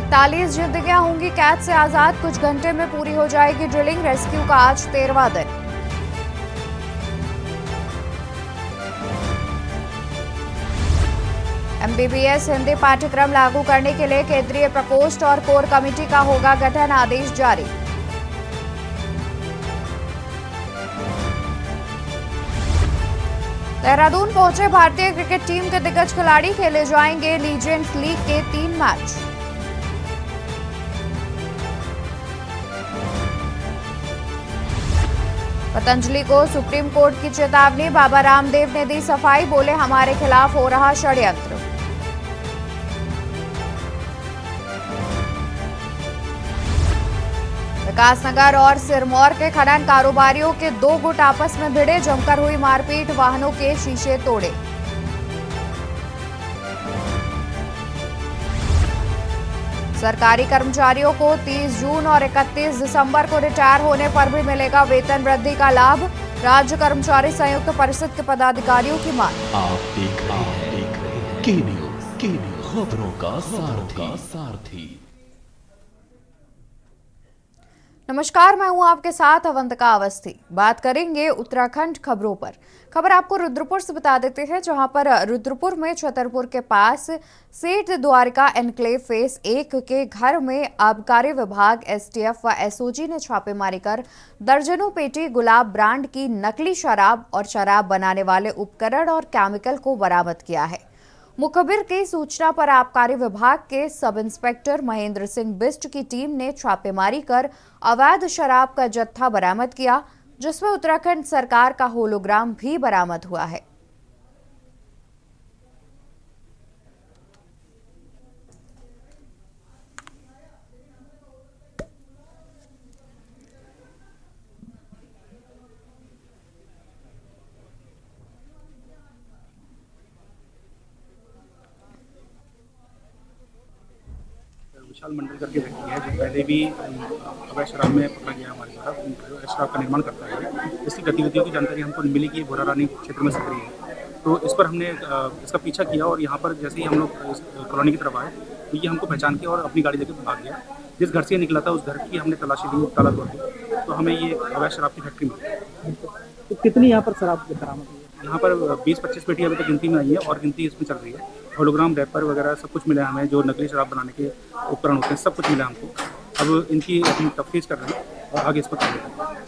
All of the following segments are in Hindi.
41 जिंदगियां होंगी कैद से आजाद, कुछ घंटे में पूरी हो जाएगी ड्रिलिंग। रेस्क्यू का आज 13वां दिन। एमबीबीएस हिंदी पाठ्यक्रम लागू करने के लिए केंद्रीय प्रकोष्ठ और कोर कमेटी का होगा गठन, आदेश जारी। देहरादून पहुंचे भारतीय क्रिकेट टीम के दिग्गज खिलाड़ी, खेले जाएंगे लीजेंड्स लीग के 3 मैच। पतंजलि को सुप्रीम कोर्ट की चेतावनी, बाबा रामदेव ने दी सफाई, बोले हमारे खिलाफ हो रहा षड्यंत्र। विकासनगर और सिरमौर के खनन कारोबारियों के 2 गुट आपस में भिड़े, जमकर हुई मारपीट, वाहनों के शीशे तोड़े। सरकारी कर्मचारियों को 30 जून और 31 दिसंबर को रिटायर होने पर भी मिलेगा वेतन वृद्धि का लाभ, राज्य कर्मचारी संयुक्त परिषद के पदाधिकारियों की मांग। आप देख रहे हैं के न्यूज़, खबरों का सारथी। नमस्कार, मैं हूं आपके साथ अवंतिका अवस्थी। बात करेंगे उत्तराखंड खबरों पर। खबर आपको रुद्रपुर से बता देते हैं, जहां पर रुद्रपुर में छतरपुर के पास सेठ द्वारिका एनक्लेव फेस 1 के घर में आबकारी विभाग, एसटीएफ व एसओजी ने छापेमारी कर दर्जनों पेटी गुलाब ब्रांड की नकली शराब और शराब बनाने वाले उपकरण और केमिकल को बरामद किया है। मुखबिर की सूचना पर आबकारी विभाग के सब इंस्पेक्टर महेंद्र सिंह बिष्ट की टीम ने छापेमारी कर अवैध शराब का जत्था बरामद किया, जिसमें उत्तराखंड सरकार का होलोग्राम भी बरामद हुआ है। विशाल मंडल करके व्यक्ति है, जो पहले भी अवैध शराब में पकड़ा गया हमारे द्वारा। अवैध शराब का निर्माण करता है। इसकी गतिविधियों की जानकारी हमको मिली कि भोरा रानी क्षेत्र में सक्रिय है, तो इस पर हमने इसका पीछा किया और यहाँ पर जैसे ही हम लोग इस कॉलोनी की तरफ आए तो ये हमको पहचान के और अपनी गाड़ी लेकर भाग गया। जिस घर से ये निकला था उस घर की हमने तलाशी ली, ताला तोड़ दी, तो हमें ये अवैध शराब की फैक्ट्री मिली। तो कितनी यहाँ पर शराब बरामद हुई? यहाँ पर 20-25 पेटी अभी तक गिनती में आई है और गिनती इसमें चल रही है। होलोग्राम, रैपर वगैरह सब कुछ मिला हमें, जो नकली शराब बनाने के उपकरण होते हैं सब कुछ मिला हमको। अब इनकी अपनी तफ्तीश कर रहे हैं और आगे इस पर काम करेंगे।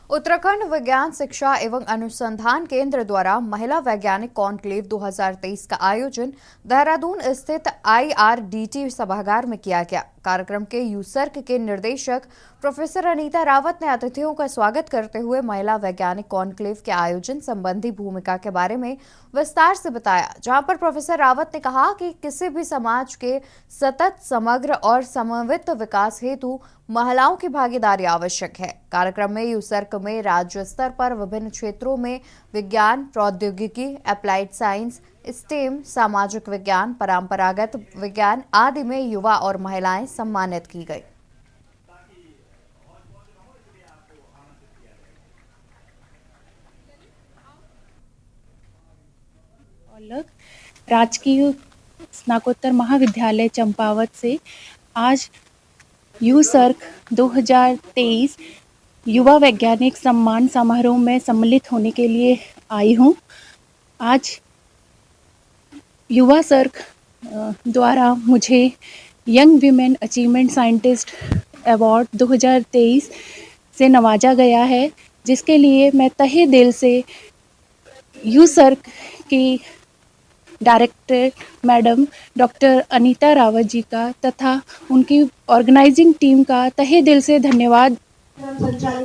उत्तराखंड विज्ञान शिक्षा एवं अनुसंधान केंद्र द्वारा महिला वैज्ञानिक कॉन्क्लेव 2023 का आयोजन देहरादून स्थित IRDT सभागार में किया गया। कार्यक्रम के यूसर्क के निदेशक प्रोफेसर अनीता रावत ने अतिथियों का स्वागत करते हुए महिला वैज्ञानिक कॉन्क्लेव के आयोजन संबंधी भूमिका के बारे में विस्तार से बताया, जहां पर प्रोफेसर रावत ने कहा कि किसी भी समाज के सतत, समग्र और समन्वित विकास हेतु महिलाओं की भागीदारी आवश्यक है। कार्यक्रम में यूसर्क में राज्य स्तर पर विभिन्न क्षेत्रों में विज्ञान, प्रौद्योगिकी, एप्लाइड साइंस, स्टेम, सामाजिक विज्ञान, परंपरागत विज्ञान आदि में युवा और महिलाएं सम्मानित की गई। राजकीय स्नातकोत्तर महाविद्यालय चंपावत से आज यूसर्क 2023 युवा वैज्ञानिक सम्मान समारोह में सम्मिलित होने के लिए आई हूँ। आज युवा सर्क द्वारा मुझे young women achievement scientist award 2023 से नवाजा गया है, जिसके लिए मैं तहे दिल से यूसर्क की director madam doctor Anita Rawat ji का तथा उनकी ऑर्गेनाइजिंग टीम का तहे दिल से धन्यवाद।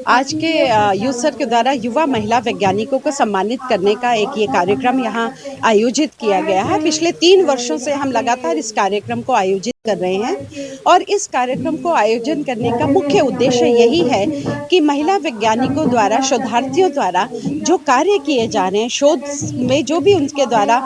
आज के यूसर्क के द्वारा युवा महिला वैज्ञानिकों को सम्मानित करने का एक ये कार्यक्रम यहाँ आयोजित किया गया है। पिछले 3 वर्षों से हम लगातार इस कार्यक्रम को आयोजित कर रहे हैं और इस कार्यक्रम को आयोजन करने का मुख्य उद्देश्य यही है कि महिला वैज्ञानिकों द्वारा, शोधार्थियों द्वारा जो कार्य किए जा रहे हैं, शोध में जो भी उनके द्वारा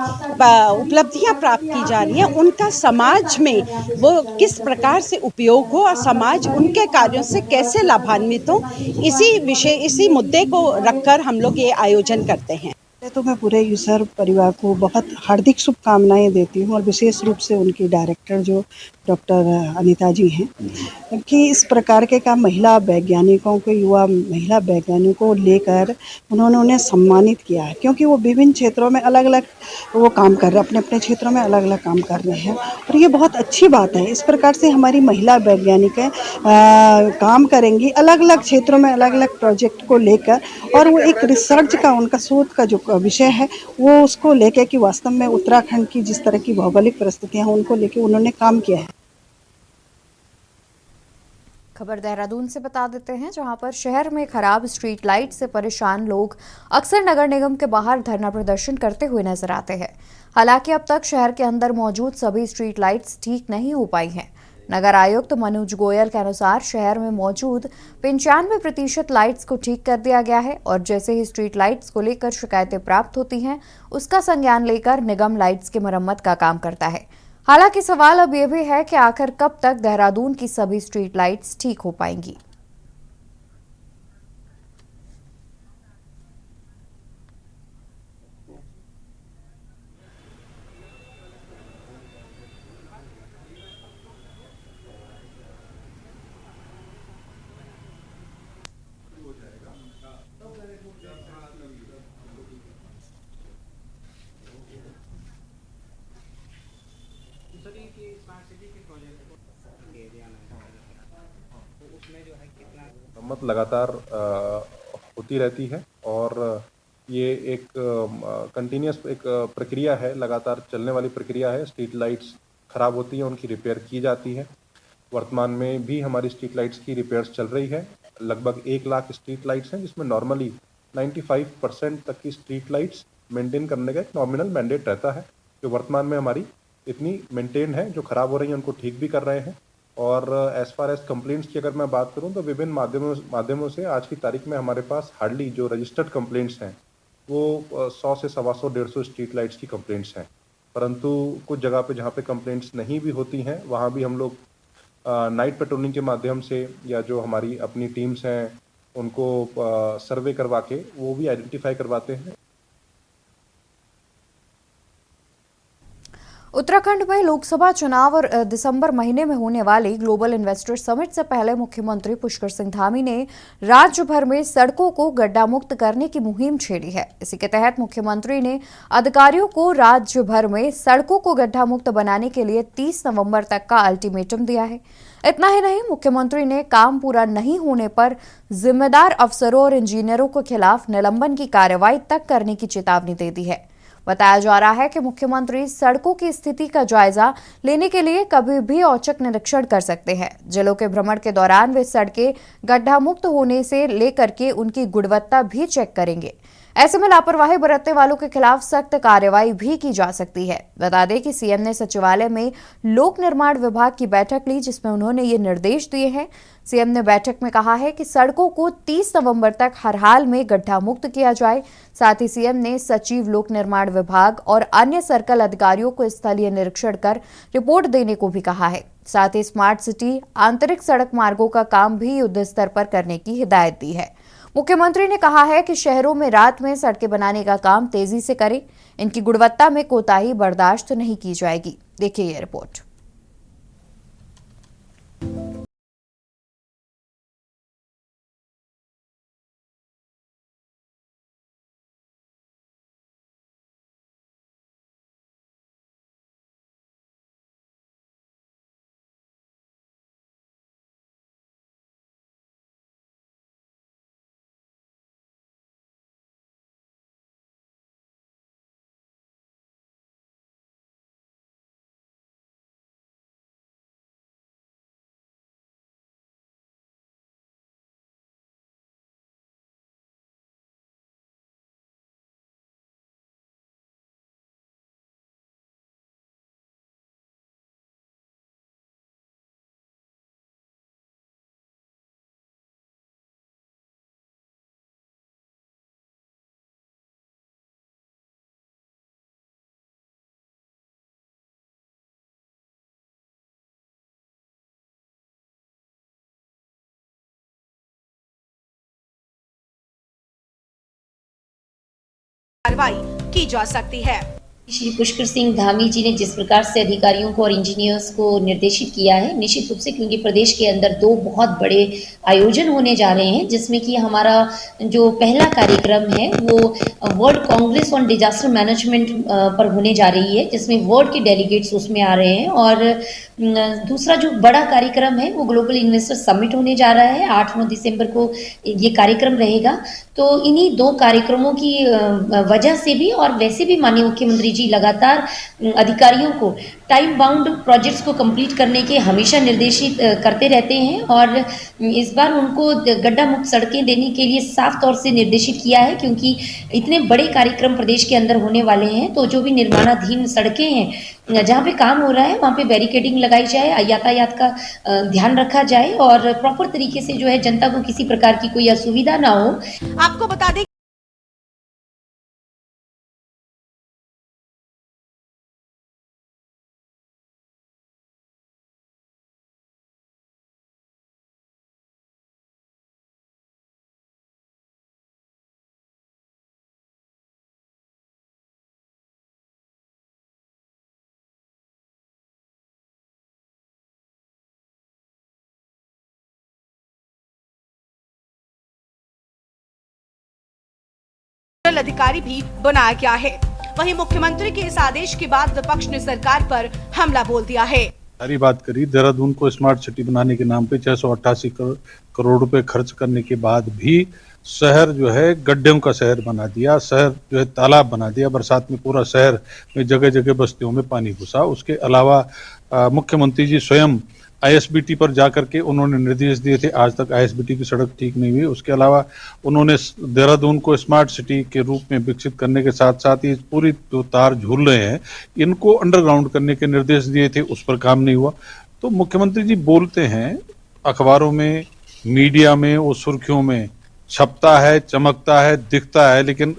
उपलब्धियां प्राप्त की जा रही हैं, उनका समाज में वो किस प्रकार से उपयोग हो और समाज उनके कार्यों से कैसे लाभान्वित हो, इसी मुद्दे को रखकर हम लोग ये आयोजन करते हैं। तो मैं पूरे यूसर परिवार को बहुत हार्दिक शुभकामनाएं देती हूँ और विशेष रूप से उनकी डायरेक्टर जो डॉक्टर अनीता जी हैं कि इस प्रकार के काम महिला वैज्ञानिकों को, युवा महिला वैज्ञानिकों को लेकर उन्होंने उन्हें सम्मानित किया है, क्योंकि वो विभिन्न क्षेत्रों में अलग अलग वो काम कर रहे हैं, अपने अपने क्षेत्रों में अलग अलग काम कर रहे हैं और ये बहुत अच्छी बात है। इस प्रकार से हमारी महिला वैज्ञानिकें काम करेंगी अलग अलग क्षेत्रों में अलग अलग प्रोजेक्ट को लेकर, और वो एक रिसर्च का उनका शोध का जो विषय है वो उसको लेकर कि वास्तव में उत्तराखंड की जिस तरह की भौगोलिक परिस्थितियां हैं उनको लेकर उन्होंने काम किया है। खबर देहरादून से बता देते हैं, जहां पर शहर में खराब स्ट्रीट लाइट से परेशान लोग अक्सर नगर निगम के बाहर धरना प्रदर्शन करते हुए नजर आते हैं। हालांकि अब तक शहर के अंदर मौजूद सभी स्ट्रीट लाइट्स ठीक नहीं हो पाई हैं। नगर आयुक्त मनोज गोयल के अनुसार शहर में मौजूद 95% लाइट्स को ठीक कर दिया गया है और जैसे ही स्ट्रीट लाइट्स को लेकर शिकायतें प्राप्त होती हैं, उसका संज्ञान लेकर निगम लाइट्स की मरम्मत का काम करता है। हालांकि सवाल अब यह भी है कि आखिर कब तक देहरादून की सभी स्ट्रीट लाइट्स ठीक हो पाएंगी। मरम्मत लगातार होती रहती है और ये एक कंटिन्यूस एक प्रक्रिया है, लगातार चलने वाली प्रक्रिया है। स्ट्रीट लाइट्स खराब होती हैं, उनकी रिपेयर की जाती है। वर्तमान में भी हमारी स्ट्रीट लाइट्स की रिपेयर्स चल रही है। लगभग 1 लाख स्ट्रीट लाइट्स हैं, जिसमें नॉर्मली 95% तक की स्ट्रीट लाइट्स मेंटेन करने का एक नॉमिनल मैंडेट रहता है, जो वर्तमान में हमारी इतनी मेंटेन है। जो खराब हो रही हैं उनको ठीक भी कर रहे हैं। और एज फार एज कंप्लेंट्स की अगर मैं बात करूं तो विभिन्न माध्यमों से आज की तारीख में हमारे पास हार्डली जो रजिस्टर्ड कंप्लेंट्स हैं वो 100 से 125 150 स्ट्रीट लाइट्स की कंप्लेंट्स हैं। परंतु कुछ जगह पे जहाँ पे कंप्लेंट्स नहीं भी होती हैं वहाँ भी हम लोग नाइट पेट्रोलिंग के माध्यम से या जो हमारी अपनी टीम्स हैं उनको सर्वे करवा के वो भी आइडेंटिफाई करवाते हैं। उत्तराखंड में लोकसभा चुनाव और दिसंबर महीने में होने वाली ग्लोबल इन्वेस्टर समिट से पहले मुख्यमंत्री पुष्कर सिंह धामी ने राज्य भर में सड़कों को गड्ढा मुक्त करने की मुहिम छेड़ी है। इसी के तहत मुख्यमंत्री ने अधिकारियों को राज्य भर में सड़कों को गड्ढा मुक्त बनाने के लिए 30 नवंबर तक का अल्टीमेटम दिया है। इतना ही नहीं, मुख्यमंत्री ने काम पूरा नहीं होने पर जिम्मेदार अफसरों और इंजीनियरों के खिलाफ निलंबन की कार्रवाई तक करने की चेतावनी दे दी है। बताया जा रहा है कि मुख्यमंत्री सड़कों की स्थिति का जायजा लेने के लिए कभी भी औचक निरीक्षण कर सकते हैं। जिलों के भ्रमण के दौरान वे सड़कें गड्ढा मुक्त होने से लेकर के उनकी गुणवत्ता भी चेक करेंगे। ऐसे में लापरवाही बरतने वालों के खिलाफ सख्त कार्रवाई भी की जा सकती है। बता दें कि सीएम ने सचिवालय में लोक निर्माण विभाग की बैठक ली, जिसमें उन्होंने ये निर्देश दिए हैं। सीएम ने बैठक में कहा है कि सड़कों को 30 नवंबर तक हर हाल में गड्ढा मुक्त किया जाए। साथ ही सीएम ने सचिव लोक निर्माण विभाग और अन्य सर्कल अधिकारियों को स्थलीय निरीक्षण कर रिपोर्ट देने को भी कहा है। साथ ही स्मार्ट सिटी आंतरिक सड़क मार्गों का काम भी युद्ध स्तर पर करने की हिदायत दी है। मुख्यमंत्री ने कहा है कि शहरों में रात में सड़कें बनाने का काम तेजी से करें। इनकी गुणवत्ता में कोताही बर्दाश्त नहीं की जाएगी। देखिए ये रिपोर्ट। कार्रवाई की जा सकती है। श्री पुष्कर सिंह धामी जी ने जिस प्रकार से अधिकारियों को और इंजीनियर्स को निर्देशित किया है, निश्चित रूप से क्योंकि प्रदेश के अंदर 2 बहुत बड़े आयोजन होने जा रहे हैं, जिसमें कि हमारा जो पहला कार्यक्रम है वो world Congress on disaster management पर होने जा रही है, जिसमें वर्ल्ड के डेलीगेट्स उसमें आ रहे हैं, और दूसरा जो बड़ा कार्यक्रम है वो ग्लोबल इन्वेस्टर समिट होने जा रहा है। 8-9 दिसंबर को ये कार्यक्रम रहेगा। तो इन्हीं 2 कार्यक्रमों की वजह से भी और वैसे भी माननीय मुख्यमंत्री जी लगातार अधिकारियों को टाइम बाउंड प्रोजेक्ट्स को कंप्लीट करने के हमेशा निर्देशित करते रहते हैं, और इस बार उनको गड्ढा मुक्त सड़कें देने के लिए साफ तौर से निर्देशित किया है, क्योंकि इतने बड़े कार्यक्रम प्रदेश के अंदर होने वाले हैं। तो जो भी निर्माणाधीन सड़कें हैं, जहाँ पे काम हो रहा है वहाँ पे बैरिकेडिंग लगाई जाए, यातायात का ध्यान रखा जाए और प्रॉपर तरीके से जो है जनता को किसी प्रकार की कोई असुविधा ना हो। आपको बता दें अधिकारी भी बनाया गया है। वहीं मुख्यमंत्री के इस आदेश के बाद विपक्ष ने सरकार पर हमला बोल दिया है। सारी बात करी, देहरादून को स्मार्ट सिटी बनाने के नाम पे 688 करोड़ रुपए खर्च करने के बाद भी शहर जो है गड्ढों का शहर बना दिया, शहर जो है तालाब बना दिया। बरसात में पूरा शहर में जगह जगह बस्तियों में पानी घुसा। उसके अलावा मुख्यमंत्री जी स्वयं आईएसबीटी पर जाकर के उन्होंने निर्देश दिए थे, आज तक आईएसबीटी की सड़क ठीक नहीं हुई। उसके अलावा उन्होंने देहरादून को स्मार्ट सिटी के रूप में विकसित करने के साथ साथ ही पूरी जो तार झूल रहे हैं इनको अंडरग्राउंड करने के निर्देश दिए थे, उस पर काम नहीं हुआ। तो मुख्यमंत्री जी बोलते हैं अखबारों में, मीडिया में, वो सुर्खियों में छपता है, चमकता है, दिखता है, लेकिन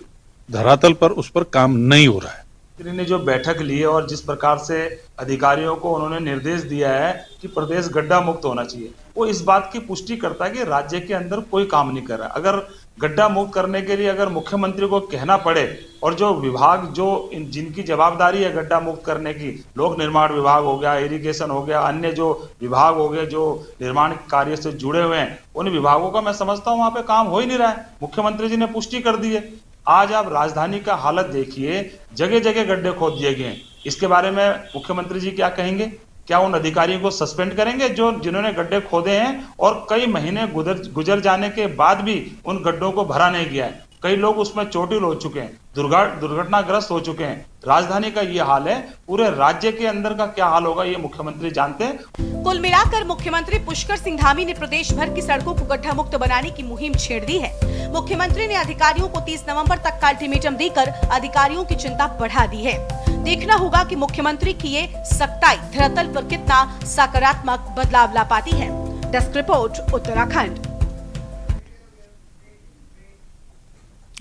धरातल पर उस पर काम नहीं हो रहा है। ने जो बैठक ली है और जिस प्रकार से अधिकारियों को उन्होंने निर्देश दिया है कि प्रदेश गड्ढा मुक्त होना चाहिए, वो इस बात की पुष्टि करता है कि राज्य के अंदर कोई काम नहीं कर रहा। अगर गड्ढा मुक्त करने के लिए अगर मुख्यमंत्री को कहना पड़े और जो विभाग जो जिनकी जवाबदारी है गड्ढा मुक्त करने की, लोक निर्माण विभाग हो गया, इरिगेशन हो गया, अन्य जो विभाग हो गए जो निर्माण कार्य से जुड़े हुए हैं, उन विभागों का मैं समझता हूँ वहाँ पे काम हो ही नहीं रहा है। मुख्यमंत्री जी ने पुष्टि कर दी है। आज आप राजधानी का हालत देखिए, जगह जगह गड्ढे खोद दिए गए हैं। इसके बारे में मुख्यमंत्री जी क्या कहेंगे? क्या उन अधिकारियों को सस्पेंड करेंगे जिन्होंने गड्ढे खोदे हैं और कई महीने गुजर जाने के बाद भी उन गड्ढों को भरा नहीं गया है? कई लोग उसमें चोटिल हो चुके हैं, दुर्घटनाग्रस्त हो चुके हैं। राजधानी का ये हाल है, पूरे राज्य के अंदर का क्या हाल होगा ये मुख्यमंत्री जानते हैं। कुल मिलाकर मुख्यमंत्री पुष्कर सिंह धामी ने प्रदेश भर की सड़कों को गड्ढा मुक्त बनाने की मुहिम छेड़ दी है। मुख्यमंत्री ने अधिकारियों को 30 नवंबर तक का अल्टीमेटम देकर अधिकारियों की चिंता बढ़ा दी है। देखना होगा कि मुख्यमंत्री की ये सख्ताई धरातल पर कितना सकारात्मक बदलाव ला पाती है। Desk report, Uttarakhand.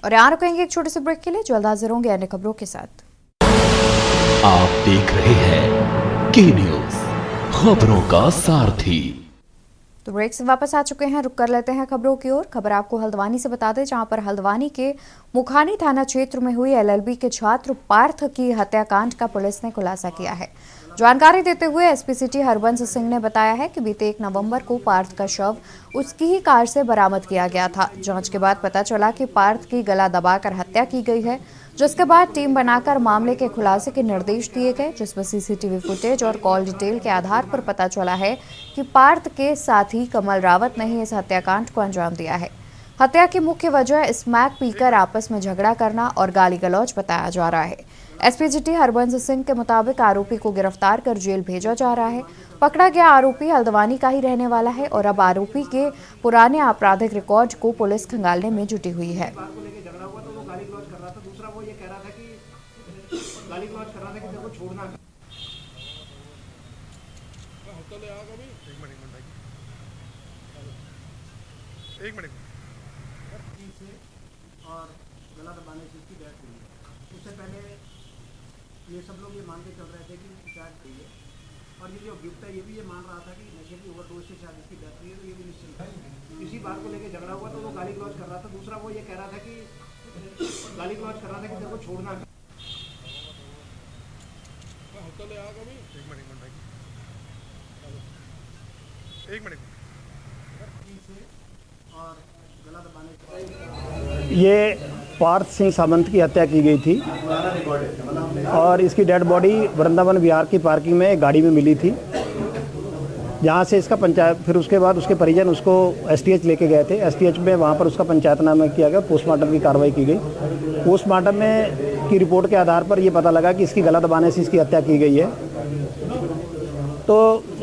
और यहाँ रुकेंगे एक छोटे से ब्रेक के लिए, जल्द हाजिर होंगे अन्य खबरों के साथ। आप देख रहे हैं के न्यूज, खबरों का सारथी। तो ब्रेक से वापस आ चुके हैं, रुक कर लेते हैं खबरों की ओर। खबर आपको हल्द्वानी से बता दें, जहां पर हल्द्वानी के मुखानी थाना क्षेत्र में हुई एलएलबी के छात्र पार्थ की हत्याकांड का पुलिस ने खुलासा किया है। जानकारी देते हुए एसपी सिटी हरबंस सिंह ने बताया है कि बीते 1 नवंबर को पार्थ का शव उसकी ही कार से बरामद किया गया था। जांच के बाद पता चला कि पार्थ की गला दबाकर हत्या की गई है, जिसके बाद टीम बनाकर मामले के खुलासे के निर्देश दिए गए, जिसमें सीसीटीवी फुटेज और कॉल डिटेल के आधार पर पता चला है कि पार्थ के साथी कमल रावत ने ही इस हत्याकांड को अंजाम दिया है। हत्या की मुख्य वजह स्मैक पीकर आपस में झगड़ा करना और गाली गलौज बताया जा रहा है। एसपी सिटी हरबंस सिंह के मुताबिक आरोपी को गिरफ्तार कर जेल भेजा जा रहा है। पकड़ा गया आरोपी हल्द्वानी का ही रहने वाला है और अब आरोपी के पुराने आपराधिक रिकॉर्ड को पुलिस खंगालने में जुटी हुई है। और गला दबाने से उसकी डेथ हुई है। उससे पहले ये सब लोग ये मान के चल रहे थे कि शायद हुई है, और ये जो अभियुक्त है ये भी ये मान रहा था कि नशे की ओवरडोज से शायद इसकी डेथ हुई है। तो ये भी निश्चित है। इसी बात को लेकर झगड़ा हुआ तो वो गाली गलौज कर रहा था। दूसरा वो ये कह रहा था कि गाली गलौज कर रहा था कि तेरे को छोड़ना और गला दबाने। ये पार्थ सिंह सामंत की हत्या की गई थी और इसकी डेड बॉडी वृंदावन विहार की पार्किंग में एक गाड़ी में मिली थी, जहाँ से इसका पंचायत, फिर उसके बाद उसके परिजन उसको एसटीएच लेके गए थे। एसटीएच में वहाँ पर उसका पंचायतनामा किया गया, पोस्टमार्टम की कार्रवाई की गई। पोस्टमार्टम में की रिपोर्ट के आधार पर ये पता लगा कि इसकी गला दबाने से इसकी हत्या की गई है। तो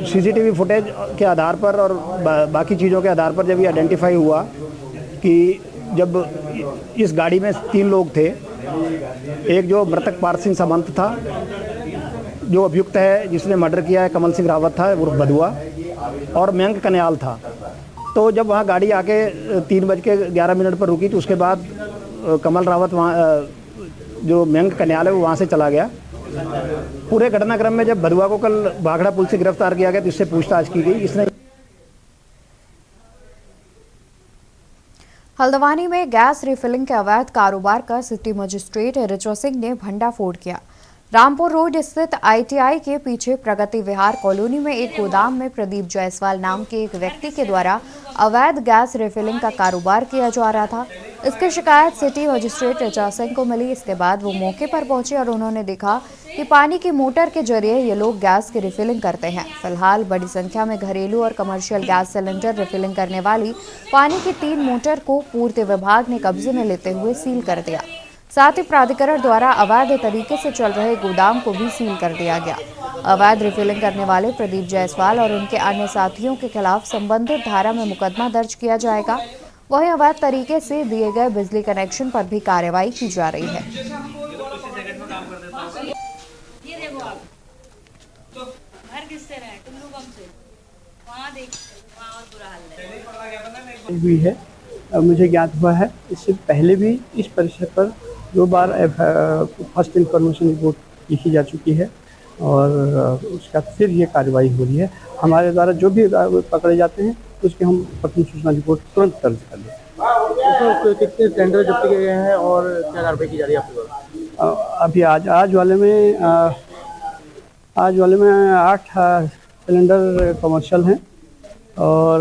सीसीटीवी फुटेज के आधार पर और बाकी चीज़ों के आधार पर जब ये आइडेंटिफाई हुआ कि जब इस गाड़ी में 3 लोग थे, एक जो मृतक पार्थ सिंह सामंत था, जो अभियुक्त है जिसने मर्डर किया है कमल सिंह रावत था उर्फ बधुआ, और मयंक कन्याल था। तो जब वहाँ गाड़ी आके 3:11 पर रुकी तो उसके बाद कमल रावत वहाँ, जो मयंक कन्याल है वो वहाँ से चला गया। पूरे घटनाक्रम में जब बधुआ को कल भाखड़ा पुल से गिरफ्तार किया गया तो इससे पूछताछ की गई। इसने हल्द्वानी में गैस रिफिलिंग के अवैध कारोबार का सिटी मजिस्ट्रेट ऋचा सिंह ने भंडाफोड़ किया। रामपुर रोड स्थित आईटीआई के पीछे प्रगति विहार कॉलोनी में एक गोदाम में प्रदीप जायसवाल नाम के एक व्यक्ति के द्वारा अवैध गैस रिफिलिंग का कारोबार किया जा रहा था। इसकी शिकायत सिटी मजिस्ट्रेट ऋचा सिंह को मिली। इसके बाद वो मौके पर पहुंचे और उन्होंने देखा कि पानी की मोटर के जरिए ये लोग गैस की रिफिलिंग करते हैं। फिलहाल बड़ी संख्या में घरेलू और कमर्शियल गैस सिलेंडर रिफिलिंग करने वाली पानी की 3 मोटर को पूर्ति विभाग ने कब्जे में लेते हुए सील कर दिया। साथ ही प्राधिकरण द्वारा अवैध तरीके से चल रहे गोदाम को भी सील कर दिया गया। अवैध रिफिलिंग करने वाले प्रदीप जायसवाल और उनके अन्य साथियों के खिलाफ संबंधित धारा में मुकदमा दर्ज किया जाएगा। वहीं अवैध तरीके से दिए गए बिजली कनेक्शन पर भी कार्रवाई की जा रही है। हुई है, मुझे ज्ञात हुआ है। इससे पहले भी इस परिसर पर 2 बार फर्स्ट इन्फॉर्मेशन रिपोर्ट लिखी जा चुकी है और उसका फिर ये कार्रवाई हो रही है। हमारे द्वारा जो भी पकड़े जाते हैं उसकी हम प्रथम सूचना रिपोर्ट तुरंत दर्ज कर लें। तो कितने टेंडर जब्त किए गए हैं और क्या कार्रवाई की जा रही है आपके द्वारा? अभी आज वाले में 8 सिलेंडर कमर्शियल हैं और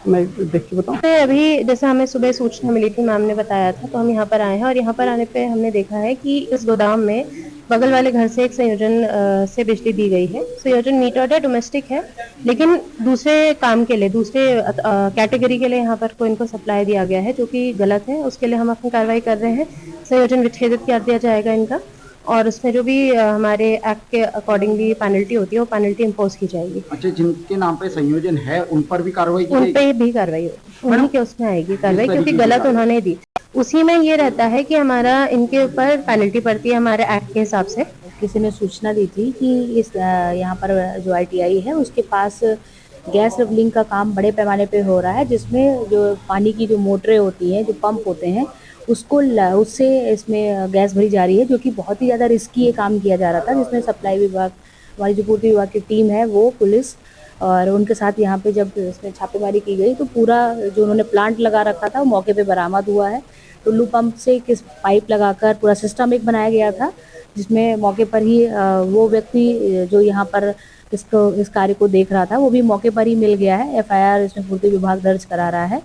मैं देख के बताऊँ। अभी जैसे हमें सुबह सूचना मिली थी, मैम ने बताया था, तो हम यहाँ पर आए हैं और यहाँ पर आने पे हमने देखा है कि इस गोदाम में बगल वाले घर से एक संयोजन से बिजली दी गई है। संयोजन मीटर्ड है, डोमेस्टिक है, लेकिन दूसरे काम के लिए, दूसरे कैटेगरी के लिए यहाँ पर को इनको सप्लाई दिया गया है, जो कि गलत है। उसके लिए हम अपनी कार्रवाई कर रहे हैं। संयोजन विच्छेदित कर दिया जाएगा इनका और उसमें जो भी हमारे एक्ट के अकॉर्डिंगली पेनल्टी होती है वो पेनल्टी इम्पोज की जाएगी। अच्छा, जिनके नाम पे संयोजन है उन पर भी कार्रवाई की उन पे भी कार्रवाई होगी, उन्हीं के उसमें आएगी कार्रवाई, क्योंकि गलत उन्होंने दी। उसी में ये रहता है कि हमारा इनके ऊपर पेनल्टी पड़ती है हमारे एक्ट के हिसाब से। किसी ने सूचना दी थी कि इस यहाँ पर जो आईटीआई है उसके पास गैस रिफिलिंग का काम बड़े पैमाने पे हो रहा है, जिसमें जो पानी की जो मोटरें होती हैं, जो पंप होते हैं, उससे इसमें गैस भरी जा रही है, जो कि बहुत ही ज़्यादा रिस्की ये काम किया जा रहा था। जिसमें सप्लाई विभाग, हमारी जो पूर्ति विभाग की टीम है, वो पुलिस और उनके साथ यहाँ पे जब इसमें छापेमारी की गई तो पूरा जो उन्होंने प्लांट लगा रखा था वो मौके पे बरामद हुआ है। टुल्लू पंप से किस पाइप लगाकर पूरा सिस्टम एक बनाया गया था, जिसमें मौके पर ही वो व्यक्ति जो यहाँ पर इस कार्य को देख रहा था वो भी मौके पर ही मिल गया है। एफआईआर इसमें पूर्ति विभाग दर्ज करा रहा है।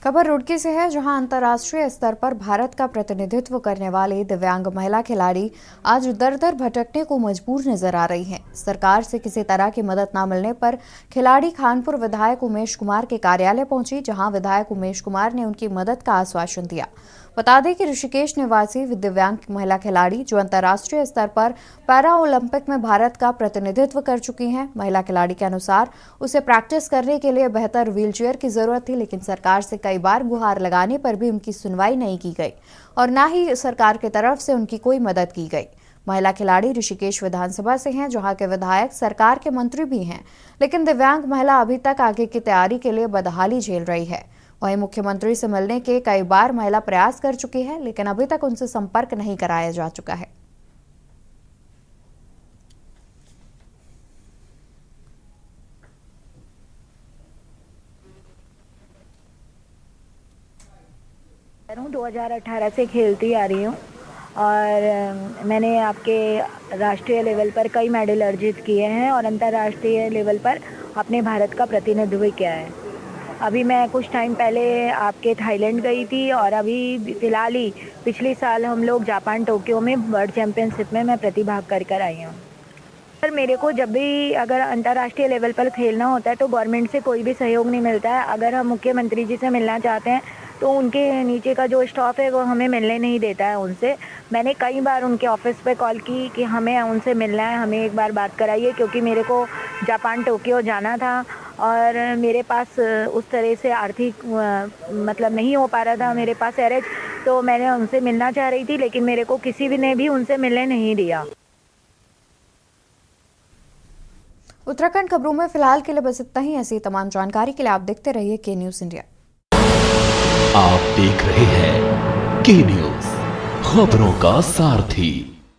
खबर रुड़की से है, जहां अंतर्राष्ट्रीय स्तर पर भारत का प्रतिनिधित्व करने वाली दिव्यांग महिला खिलाड़ी आज दर-दर भटकने को मजबूर नजर आ रही हैं। सरकार से किसी तरह की मदद न मिलने पर खिलाड़ी खानपुर विधायक उमेश कुमार के कार्यालय पहुंची, जहां विधायक उमेश कुमार ने उनकी मदद का आश्वासन दिया। बता दें कि ऋषिकेश निवासी दिव्यांग महिला खिलाड़ी जो अंतर्राष्ट्रीय स्तर पर पैरा ओलंपिक में भारत का प्रतिनिधित्व कर चुकी हैं। महिला खिलाड़ी के अनुसार उसे प्रैक्टिस करने के लिए बेहतर व्हीलचेयर की जरूरत थी, लेकिन सरकार से कई बार गुहार लगाने पर भी उनकी सुनवाई नहीं की गई और न ही सरकार की तरफ से उनकी कोई मदद की गई। महिला खिलाड़ी ऋषिकेश विधानसभा से हैं, जहां के विधायक सरकार के मंत्री भी हैं, लेकिन दिव्यांग महिला अभी तक आगे की तैयारी के लिए बदहाली झेल रही है। वहीं मुख्यमंत्री से मिलने के कई बार महिला प्रयास कर चुकी है, लेकिन अभी तक उनसे संपर्क नहीं कराया जा चुका है। 2018 से खेलती आ रही हूँ और मैंने आपके राष्ट्रीय लेवल पर कई मेडल अर्जित किए हैं और अंतर्राष्ट्रीय लेवल पर अपने भारत का प्रतिनिधित्व किया है। अभी मैं कुछ टाइम पहले आपके थाईलैंड गई थी और अभी फ़िलहाल ही पिछले साल हम लोग जापान टोक्यो में वर्ल्ड चैम्पियनशिप में मैं प्रतिभाग कर आई हूँ। सर मेरे को जब भी अगर अंतर्राष्ट्रीय लेवल पर खेलना होता है तो गवर्नमेंट से कोई भी सहयोग नहीं मिलता है। अगर हम मुख्यमंत्री जी से मिलना चाहते हैं तो उनके नीचे का जो स्टाफ है वो हमें मिलने नहीं देता है उनसे। मैंने कई बार उनके ऑफिस पे कॉल की कि हमें उनसे मिलना है, हमें एक बार बात कराइए, क्योंकि मेरे को जापान टोक्यो जाना था और मेरे पास उस तरह से आर्थिक मतलब नहीं हो पा रहा था मेरे पास अरेंज, तो मैंने उनसे मिलना चाह रही थी लेकिन मेरे को किसी भी ने भी उनसे मिलने नहीं दिया। उत्तराखंड खबरों में फिलहाल के लिए बस इतना ही। ऐसी तमाम जानकारी के लिए आप देखते रहिए के न्यूज़ इंडिया। आप देख रहे हैं के न्यूज़, खबरों का सारथी।